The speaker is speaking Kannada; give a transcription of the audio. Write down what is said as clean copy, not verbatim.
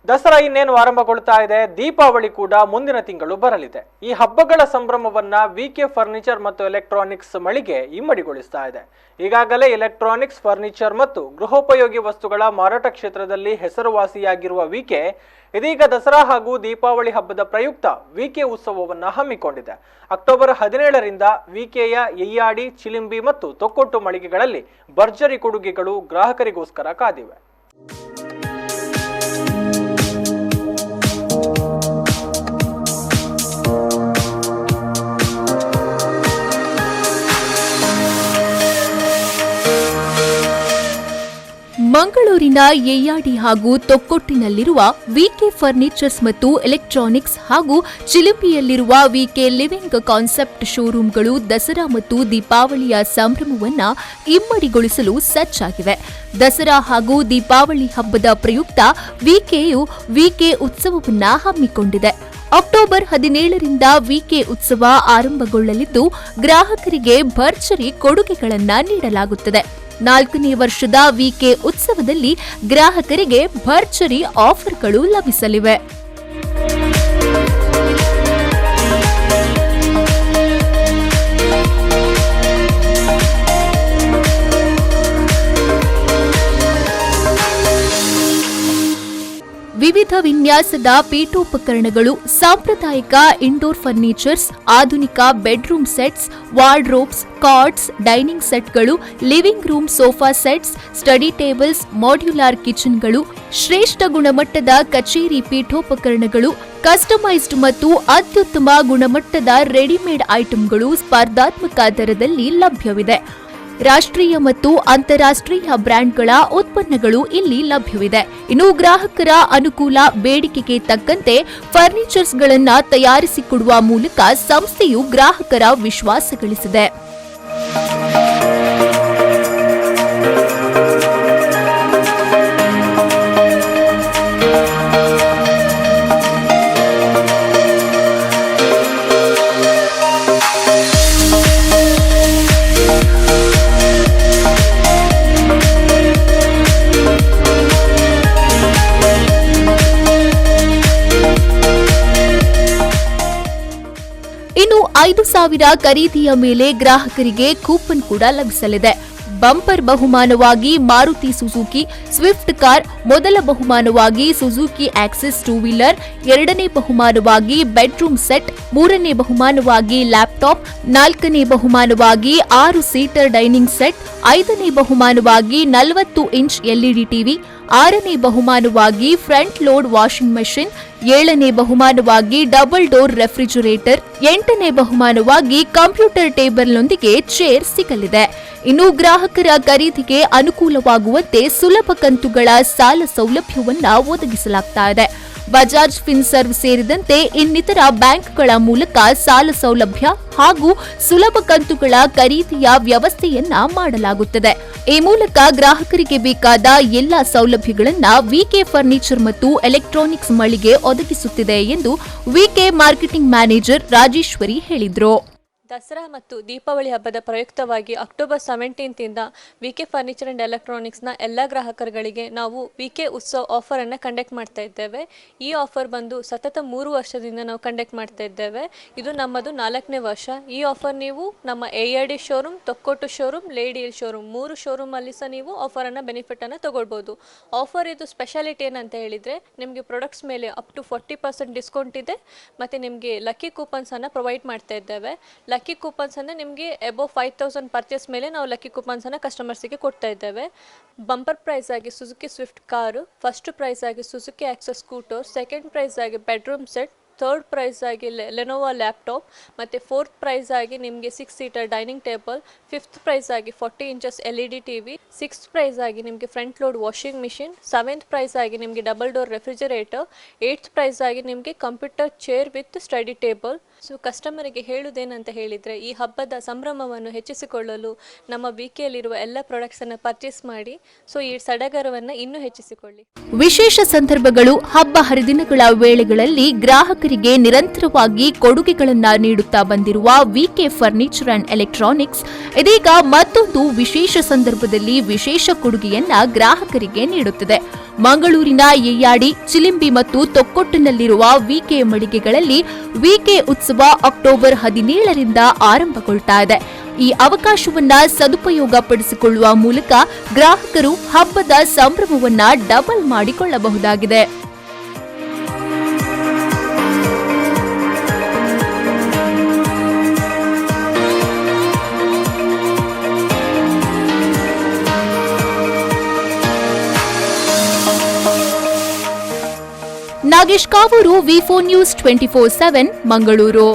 ದಸರಾ ಇನ್ನೇನು ಆರಂಭಗೊಳ್ತಾ ಇದೆ. ದೀಪಾವಳಿ ಕೂಡ ಮುಂದಿನ ತಿಂಗಳು ಬರಲಿದೆ. ಈ ಹಬ್ಬಗಳ ಸಂಭ್ರಮವನ್ನ ವಿಕೆ ಫರ್ನಿಚರ್ ಮತ್ತು ಎಲೆಕ್ಟ್ರಾನಿಕ್ಸ್ ಮಳಿಗೆ ಇಮ್ಮಡಿಗೊಳಿಸ್ತಾ ಇದೆ. ಈಗಾಗಲೇ ಎಲೆಕ್ಟ್ರಾನಿಕ್ಸ್, ಫರ್ನಿಚರ್ ಮತ್ತು ಗೃಹೋಪಯೋಗಿ ವಸ್ತುಗಳ ಮಾರಾಟ ಕ್ಷೇತ್ರದಲ್ಲಿ ಹೆಸರುವಾಸಿಯಾಗಿರುವ ವಿಕೆ ಇದೀಗ ದಸರಾ ಹಾಗೂ ದೀಪಾವಳಿ ಹಬ್ಬದ ಪ್ರಯುಕ್ತ ವಿಕೆ ಉತ್ಸವವನ್ನು ಹಮ್ಮಿಕೊಂಡಿದೆ. ಅಕ್ಟೋಬರ್ 17ರಿಂದ ವಿಕೆಯ ಎಯ್ಯಾಡಿ, ಚಿಲಿಂಬಿ ಮತ್ತು ತೊಕ್ಕೊಟ್ಟು ಮಳಿಗೆಗಳಲ್ಲಿ ಭರ್ಜರಿ ಕೊಡುಗೆಗಳು ಗ್ರಾಹಕರಿಗೋಸ್ಕರ ಕಾದಿವೆ. ಮಂಗಳೂರಿನ ಎಯ್ಯಾಡಿ ಹಾಗೂ ತೊಕ್ಕೊಟ್ಟಿನಲ್ಲಿರುವ ವಿಕೆ ಫರ್ನಿಚರ್ಸ್ ಮತ್ತು ಎಲೆಕ್ಟ್ರಾನಿಕ್ಸ್ ಹಾಗೂ ಚಿಲಿಂಬಿಯಲ್ಲಿರುವ ವಿಕೆ ಲಿವಿಂಗ್ ಕಾನ್ಸೆಪ್ಟ್ ಶೋರೂಂಗಳು ದಸರಾ ಮತ್ತು ದೀಪಾವಳಿಯ ಸಂಭ್ರಮವನ್ನ ಇಮ್ಮಡಿಗೊಳಿಸಲು ಸಜ್ಜಾಗಿವೆ. ದಸರಾ ಹಾಗೂ ದೀಪಾವಳಿ ಹಬ್ಬದ ಪ್ರಯುಕ್ತ ವಿಕೆಯು ವಿಕೆ ಉತ್ಸವವನ್ನ ಹಮ್ಮಿಕೊಂಡಿದೆ. ಅಕ್ಟೋಬರ್ 17ರಿಂದ ವಿಕೆ ಉತ್ಸವ ಆರಂಭಗೊಳ್ಳಲಿದ್ದು ಗ್ರಾಹಕರಿಗೆ ಭರ್ಜರಿ ಕೊಡುಗೆಗಳನ್ನು ನೀಡಲಾಗುತ್ತದೆ. 4ನೇ ವರ್ಷದ ವಿಕೆ ಉತ್ಸವದಲ್ಲಿ ಗ್ರಾಹಕರಿಗೆ ಭರ್ಜರಿ ಆಫರ್ಗಳು ಲಭಿಸಲಿವೆ. ವಿವಿಧ ವಿನ್ಯಾಸದ ಪೀಠೋಪಕರಣಗಳು, ಸಾಂಪ್ರದಾಯಿಕ ಇಂಡೋರ್ ಫರ್ನಿಚರ್ಸ್, ಆಧುನಿಕ bedroom sets, wardrobes, cots, dining ಸೆಟ್ಗಳು, living room sofa sets, study tables, modular ಕಿಚನ್ಗಳು, ಶ್ರೇಷ್ಠ ಗುಣಮಟ್ಟದ ಕಚೇರಿ ಪೀಠೋಪಕರಣಗಳು, ಕಸ್ಟಮೈಸ್ಡ್ ಮತ್ತು ಅತ್ಯುತ್ತಮ ಗುಣಮಟ್ಟದ ರೆಡಿಮೇಡ್ ಐಟಂಗಳು ಸ್ಪರ್ಧಾತ್ಮಕ ದರದಲ್ಲಿ ಲಭ್ಯವಿದೆ. ರಾಷ್ಟ್ರೀಯ ಮತ್ತು ಅಂತಾರಾಷ್ಟ್ರೀಯ ಬ್ರ್ಯಾಂಡ್ಗಳ ಉತ್ಪನ್ನಗಳು ಇಲ್ಲಿ ಲಭ್ಯವಿದೆ. ಇನ್ನು ಗ್ರಾಹಕರ ಅನುಕೂಲ, ಬೇಡಿಕೆಗೆ ತಕ್ಕಂತೆ ಫರ್ನಿಚರ್ಸ್ಗಳನ್ನು ತಯಾರಿಸಿಕೊಡುವ ಮೂಲಕ ಸಂಸ್ಥೆಯು ಗ್ರಾಹಕರ ವಿಶ್ವಾಸ ಗಳಿಸಿದೆ. ಇನ್ನು 5,000 ಖರೀದಿಯ ಮೇಲೆ ಗ್ರಾಹಕರಿಗೆ ಕೂಪನ್ ಕೂಡ ಲಭಿಸಲಿದೆ. ಬಂಪರ್ ಬಹುಮಾನವಾಗಿ ಮಾರುತಿ ಸುಜುಕಿ ಸ್ವಿಫ್ಟ್ ಕಾರ್, ಮೊದಲ ಬಹುಮಾನವಾಗಿ ಸುಜುಕಿ ಆಕ್ಸಿಸ್ 2 ವೀಲರ್, 2ನೇ ಬಹುಮಾನವಾಗಿ ಬೆಡ್ರೂಮ್ ಸೆಟ್, 3ನೇ ಬಹುಮಾನವಾಗಿ ಲ್ಯಾಪ್ಟಾಪ್, 4ನೇ ಬಹುಮಾನವಾಗಿ 6 ಸೀಟರ್ ಡೈನಿಂಗ್ ಸೆಟ್, 5ನೇ ಬಹುಮಾನವಾಗಿ 40 ಇಂಚ್ ಎಲ್ಇಡಿ ಟಿವಿ, 6ನೇ ಬಹುಮಾನವಾಗಿ ಫ್ರಂಟ್ ಲೋಡ್ ವಾಷಿಂಗ್ ಮೆಷಿನ್, 7ನೇ ಬಹುಮಾನವಾಗಿ ಡಬಲ್ ಡೋರ್ ರೆಫ್ರಿಜರೇಟರ್, 8ನೇ ಬಹುಮಾನವಾಗಿ ಕಂಪ್ಯೂಟರ್ ಟೇಬಲ್ನೊಂದಿಗೆ ಚೇರ್ ಸಿಗಲಿದೆ. ಇನ್ನು ಗ್ರಾಹಕರ ಖರೀದಿಗೆ ಅನುಕೂಲವಾಗುವಂತೆ ಸುಲಭ ಕಂತುಗಳ ಸಾಲ ಸೌಲಭ್ಯವನ್ನ ಒದಗಿಸಲಾಗ್ತಾ ಇದೆ. ಬಜಾಜ್ ಫಿನ್ಸರ್ವ್ ಸೇರಿದಂತೆ ಇನ್ನಿತರ ಬ್ಯಾಂಕ್ಗಳ ಮೂಲಕ ಸಾಲ ಸೌಲಭ್ಯ ಹಾಗೂ ಸುಲಭ ಕಂತುಗಳ ಖರೀದಿಯ ವ್ಯವಸ್ಥೆಯನ್ನ ಮಾಡಲಾಗುತ್ತದೆ. ಈ ಮೂಲಕ ಗ್ರಾಹಕರಿಗೆ ಬೇಕಾದ ಎಲ್ಲಾ ಸೌಲಭ್ಯಗಳನ್ನು ವಿಕೆ ಫರ್ನಿಚರ್ ಮತ್ತು ಎಲೆಕ್ಟ್ರಾನಿಕ್ಸ್ ಮಳಿಗೆ ಒದಗಿಸುತ್ತಿದೆ ಎಂದು ವಿಕೆ ಮಾರ್ಕೆಟಿಂಗ್ ಮ್ಯಾನೇಜರ್ ರಾಜೇಶ್ವರಿ ಹೇಳಿದರು. ದಸರಾ ಮತ್ತು ದೀಪಾವಳಿ ಹಬ್ಬದ ಪ್ರಯುಕ್ತವಾಗಿ ಅಕ್ಟೋಬರ್ 17ರಿಂದ ವಿಕೆ ಫರ್ನಿಚರ್ ಆ್ಯಂಡ್ ಎಲೆಕ್ಟ್ರಾನಿಕ್ಸ್ನ ಎಲ್ಲ ಗ್ರಾಹಕರುಗಳಿಗೆ ನಾವು ವಿಕೆ ಉತ್ಸವ ಆಫರನ್ನು ಕಂಡಕ್ಟ್ ಮಾಡ್ತಾ ಇದ್ದೇವೆ. ಈ ಆಫರ್ ಬಂದು ಸತತ 3 ವರ್ಷದಿಂದ ನಾವು ಕಂಡಕ್ಟ್ ಮಾಡ್ತಾ ಇದ್ದೇವೆ. ಇದು ನಮ್ಮದು 4ನೇ ವರ್ಷ. ಈ ಆಫರ್ ನೀವು ನಮ್ಮ Eyyadi showroom, Thokkottu showroom, Lady Hill showroom 3 ಶೋರೂಮಲ್ಲಿ ಸಹ ನೀವು ಆಫರನ್ನು ಬೆನಿಫಿಟನ್ನು ತೊಗೊಳ್ಬೋದು. ಆಫರ್ ಇದು ಸ್ಪೆಷಾಲಿಟಿ ಏನಂತ ಹೇಳಿದರೆ ನಿಮಗೆ ಪ್ರಾಡಕ್ಟ್ಸ್ ಮೇಲೆ ಅಪ್ ಟು 40% ಡಿಸ್ಕೌಂಟ್ ಇದೆ ಮತ್ತು ನಿಮಗೆ ಲಕ್ಕಿ ಕೂಪನ್ಸನ್ನು ಪ್ರೊವೈಡ್ ಮಾಡ್ತಾ ಇದ್ದೇವೆ. ಲಕ್ಕಿ ಕೂಪನ್ಸ್ ಅಂದರೆ ನಿಮಗೆ ಅಬೋವ್ 5,000 ಪರ್ಚೇಸ್ ಮೇಲೆ ನಾವು ಲಕ್ಕಿ ಕೂಪನ್ಸನ್ನು ಕಸ್ಟಮರ್ಸಿಗೆ ಕೊಡ್ತಾ ಇದ್ದೇವೆ. ಬಂಪರ್ ಪ್ರೈಸ್ ಆಗಿ Suzuki Swift car, first prize ಆಗಿ Suzuki Access scooter, second prize ಆಗಿ ಬೆಡ್ರೂಮ್ ಸೆಟ್, ಥರ್ಡ್ ಪ್ರೈಸ್ ಆಗಿ ಲೆನೋವಾ ಲ್ಯಾಪ್ಟಾಪ್ ಮತ್ತು ಫೋರ್ತ್ ಪ್ರೈಸ್ ಆಗಿ ನಿಮಗೆ 6 seater dining table, fifth prize ಆಗಿ 40 inches LED TV, sixth prize ಆಗಿ ನಿಮಗೆ front load washing machine, 7th prize ಆಗಿ ನಿಮಗೆ double door refrigerator, 8th prize ಆಗಿ ನಿಮಗೆ computer chair with study table. So ಕಸ್ಟಮರಿಗೆ ಹೇಳುವುದೇನಂತ ಹೇಳಿದರೆ ಈ ಹಬ್ಬದ ಸಂಭ್ರಮವನ್ನು ಹೆಚ್ಚಿಸಿಕೊಳ್ಳಲು ನಮ್ಮ ವಿಕೆಯಲ್ಲಿರುವ ಎಲ್ಲ ಪ್ರಾಡಕ್ಟ್ಸನ್ನು ಪರ್ಚೇಸ್ ಮಾಡಿ. ಸೊ ಈ ಸಡಗರವನ್ನು ಇನ್ನೂ ಹೆಚ್ಚಿಸಿಕೊಳ್ಳಿ. ವಿಶೇಷ ಸಂದರ್ಭಗಳು, ಹಬ್ಬ ಹರಿದಿನಗಳ ವೇಳೆಗಳಲ್ಲಿ ಗ್ರಾಹಕರಿಗೆ ನಿರಂತರವಾಗಿ ಕೊಡುಗೆಗಳನ್ನು ನೀಡುತ್ತಾ ಬಂದಿರುವ ವಿಕೆ ಫರ್ನಿಚರ್ ಅಂಡ್ ಎಲೆಕ್ಟ್ರಾನಿಕ್ಸ್ ಇದೀಗ ಮತ್ತೊಂದು ವಿಶೇಷ ಸಂದರ್ಭದಲ್ಲಿ ವಿಶೇಷ ಕೊಡುಗೆಯನ್ನ ಗ್ರಾಹಕರಿಗೆ ನೀಡುತ್ತಿದೆ. ಮಂಗಳೂರಿನ ಯಯ್ಯಾಡಿ, ಚಿಲಿಂಬಿ ಮತ್ತು ತೊಕ್ಕೊಟ್ಟಿನಲ್ಲಿರುವ ವಿಕೆ ಮಳಿಗೆಗಳಲ್ಲಿ ವಿಕೆ ಉತ್ಸವ ಅಕ್ಟೋಬರ್ 17ರಿಂದ ಆರಂಭಗೊಳ್ತಾ ಇದೆ. ಈ ಅವಕಾಶವನ್ನ ಸದುಪಯೋಗ ಪಡಿಸಿಕೊಳ್ಳುವ ಮೂಲಕ ಗ್ರಾಹಕರು ಹಬ್ಬದ ಸಂಭ್ರಮವನ್ನ ಡಬಲ್ ಮಾಡಿಕೊಳ್ಳಬಹುದಾಗಿದೆ. ನಾಗೇಶ್ ಕಾವೂರು, ವಿ4 ನ್ಯೂಸ್ 24/7 ಮಂಗಳೂರು.